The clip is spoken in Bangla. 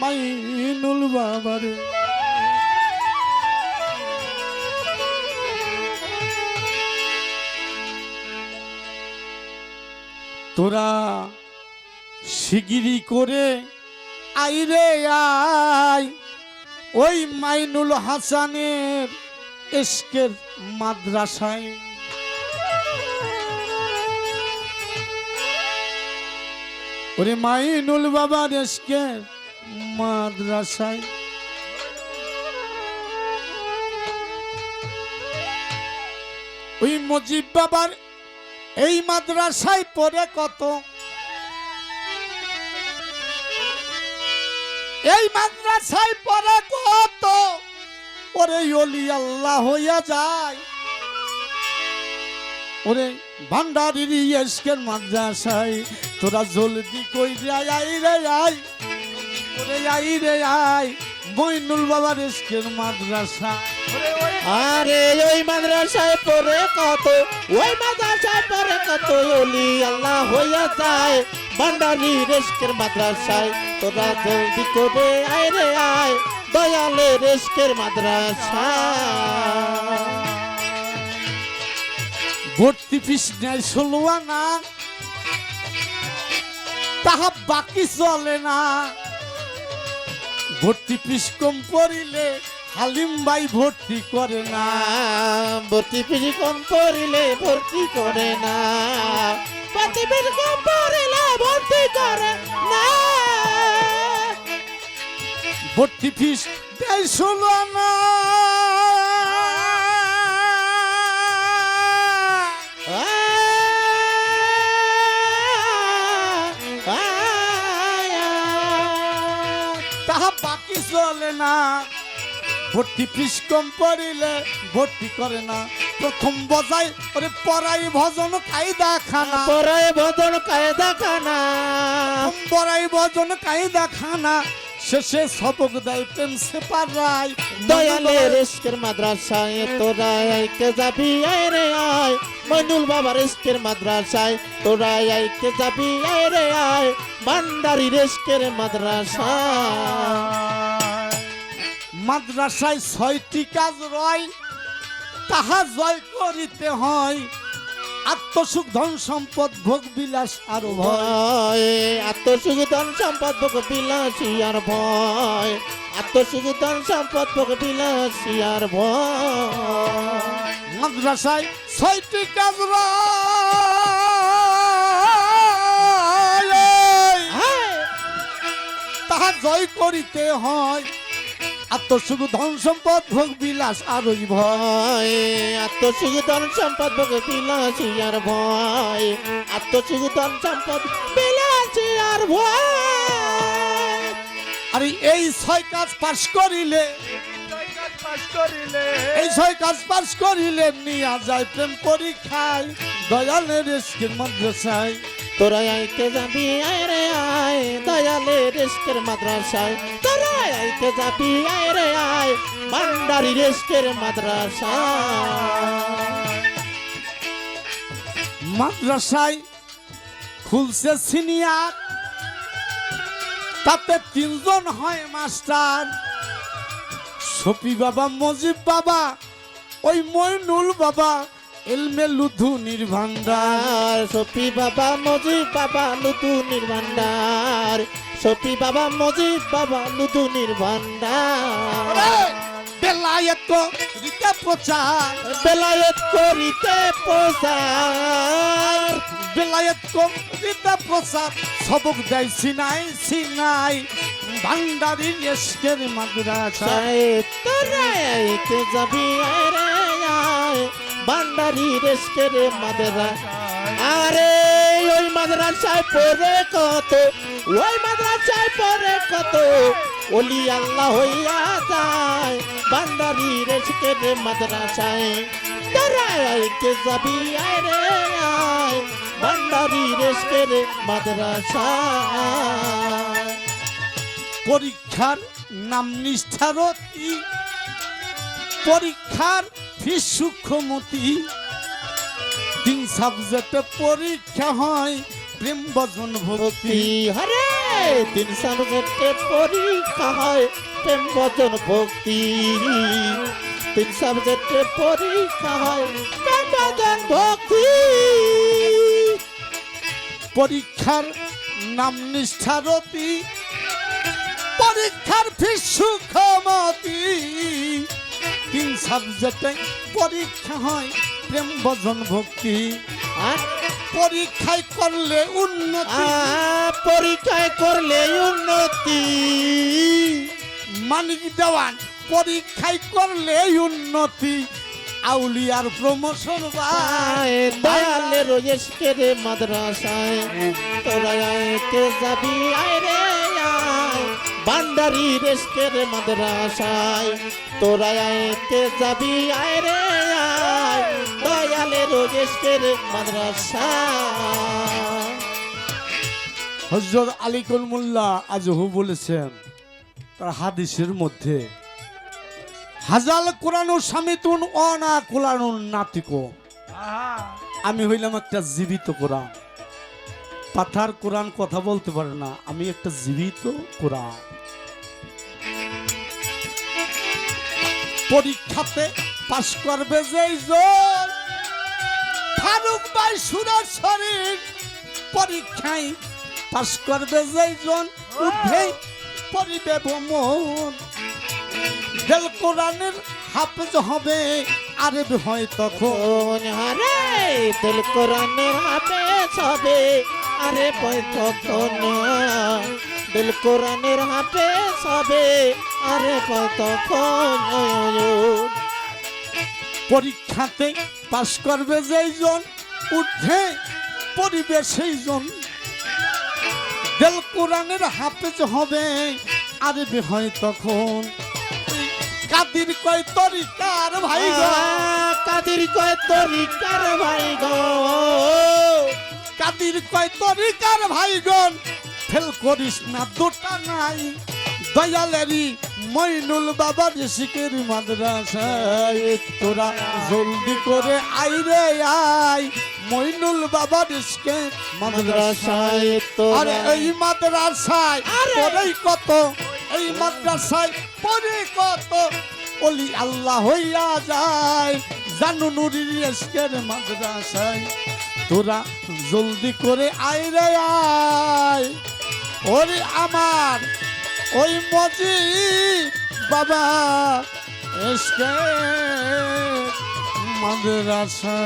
মাইনুল বাবারে। তোরা শিগগিরি করে আইরে আয় ওই মাইনুল হাসানের ইশকের মাদ্রাসায়। ওরে মাইনুল বাবার ইশকের মাদ্রাসায় ওই মুজিব বাবার এই মাদ্রাসায় পড়ে কত, এই মাদ্রাসায় পড়ে কত ওরে ওলি আল্লাহ হইয়া যায়। ওরে ভান্ডারির ইশকের মাদ্রাসায় তোরা জলদি কইরে আই রে আই, ওরে আই রে আই মাইনুল বাবার ইশকের মাদ্রাসা। আরে ওই মাদ্রাসায় পড়ে কত, ওই মাদ্রাসায় পড়ে কত ওলি আল্লাহ হইয়া যায়। ভান্ডারির ইশকের মাদ্রাসায় তোরা জলদি করে আয় রে আয়, দয়ালের ইশকের মাদ্রাসা। ভর্তি ফিস নেয় 16 আনা, তাহা বাকি চলে না। ভর্তি ফিস কম পড়িলে হালিম ভাই ভর্তি করে না, ভর্তি ফিস কম পড়িলে ভর্তি করে না, ভর্তি ফিস কম পড়িলে ভর্তি করে না। ভর্তি ফিস দেয় 16 আনা, তাহা বাকি চলে না। ভর্তি ফিস কম পড়িলে ভর্তি করে না। প্রথম বজায় ওরে পড়াই ভজন কায়দা খানা, পড়াই ভজন কায়দা খানা, পড়াই ভজন কায়দা খানা। শেষে সবক দেয় প্রেম সে পারাই। দয়ালের ইশকের মাদ্রাসায় তোরা আইকে যাবি আয় রে আয়, মাইনুল বাবার ইশকের মাদ্রাসায় তোরা আইকে যাবি আয় রে আয়, ভান্ডারির ইশকের মাদ্রাসা। মাদ্রাসায় 6টি কাজ রয়, তাহা জয় করিতে হয়। আত্মসুখ ধন সম্পদ ভোগ বিলাস আর ভয়, আত্মসুখ ধন সম্পদ ভোগ বিলাসী আর ভয়, আত্মসুখ ধন সম্পদ ভোগ বিলাসী আর ভয়। মাদ্রাসায় 6টি কাজ রয়, তাহা জয় করিতে হয়। আত্মসুখ ধন সম্পদ ভোগ বিলাস আর ভয়, আত্মসুখ ধন সম্পদ ভোগ বিলাসী আর ভয়, আত্মসুখ ধন সম্পদ বিলাসী আর ভয়। আরে এই 6 কাজ পাশ করিলে, এই 6 কাজ পাশ করিলে নিয়া যায় প্রেম পরীক্ষায়। দয়ালের ইশকের মাদ্রাসায় তোরা আইকে যাবি আয় রে আয়, দয়ালের ইশকের মাদ্রাসায় তোরা আইকে যাবি আয় রে আয়, ভান্ডারির ইশকের মাদ্রাসা। মাদ্রাসায় খুলছে সিনিয়র, তাতে 3 জন হয় মাস্টার। শফি বাবা, মজিব বাবা, ওই মইনুল বাবা, এলমে লুধুনির ভান্ডার। শফি বাবা, মজিব বাবা, লুধুনির ভান্ডার, শফি বাবা, মজিব বাবা, লুধুনির ভান্ডার। বেলায়েত করিতে প্রচার, বেলায়েত করিতে প্রচার, বেলায়েত করিতে প্রচার। সবক দেয় সিনাই সিনাই, ভান্ডারির ইশকের মাদ্রাসায় তোরা আইকে যাবি আয় রে আয়, ভান্ডারির ইশকের মাদ্রাসা। আরে ওই মাদ্রাসায় পড়ে কত, ওই মাদ্রাসায় পড়ে কত ওলি আল্লাহ হইয়া যায়। ভান্ডারির ইশকের মাদ্রাসায় তোরা আইকে যাবি আয় রে আয়, ভান্ডারির ইশকের মাদ্রাসা। পরীক্ষার নাম নিষ্ঠারতি, পরীক্ষার ফিস সূক্ষ্মমতি। 3 সাবজেক্টে পরীক্ষা হয়, প্রেম ভজন ভক্তি। হরে তিন সাবজেক্টে পরীক্ষা হয় প্রেম ভজন ভক্তি তিন সাবজেক্টে পরীক্ষা হয় প্রেম ভজন ভক্তি পরীক্ষার নাম নিষ্ঠারতি, পরীক্ষার ফিস সুখমতি। তিন সাবজেক্টে পরীক্ষা হয় প্রেম ভজন ভক্তি। আর পরীক্ষায় করলে উন্নতি, পরীক্ষায় করলে উন্নতি মানিক দেওয়ান পরীক্ষায় করলে উন্নতি। আউলিয়ার প্রমোশন আয় দয়ালের ইশকের মাদ্রাসায় তোরা আইতে যাবি আয় রে আয় ভান্ডারির ইশকের মাদ্রাসায় তোরা আইতে যাবি আয় রে আয় দয়ালের ইশকের মাদ্রাসায়। হযরত আলীকুল মোল্লা আজহু বলেছেন তার হাদিসের মধ্যে, হাজাল কোরআনুর সামিতুন অনা কোরআনুন নাতিকো। আমি হইলাম একটা জীবিত কোরআন। পাথার কোরআন কথা বলতে পারে না, আমি একটা জীবিত কোরআন। পরীক্ষাতে পাশ করবে যেই জন, ফারুক ভাই সুরার শরীর। পরীক্ষায় পাশ করবে যেই জন, উঠে পড়িবে ভ্রমণ। দেল কোরআনের হাফেজ হবে আরে হয় তখন। আরে দিল কোরআনের হাফেজ হবে আরে বই তখন দিল কোরআনের হাফেজ হবে আরে বই তখন। পরীক্ষাতে পাশ করবে যেই জন, উঠে পড়িবে সেই জন। দেল কোরআনের হাফেজ হবে আরবি হয় তখন। কাদির কয় তরিকার ভাই গো, কাদির কয় তরিকার ভাই গো, কাদির কয় তরিকার ভাইগণ। ফেল করিস না দুটা নাই, দয়ালেরই মইনুল বাবার শিকের মাদ্রাসায় তোরা জলদি করে আইরে আয়। মইনুল বাবার শিকের মাদ্রাসায়, আরে এই মাদ্রাসায় পড়েই কত, এই মাদ্রাসায় পড়ে কত ওলি আল্লাহ হইয়া যায়। জানু নুরির ইশকের মাদ্রাসায় তোরা জলদি করে আইরে আয়। ওরে আমার ওই মজি বাবা ইশকের মাদ্রাসা।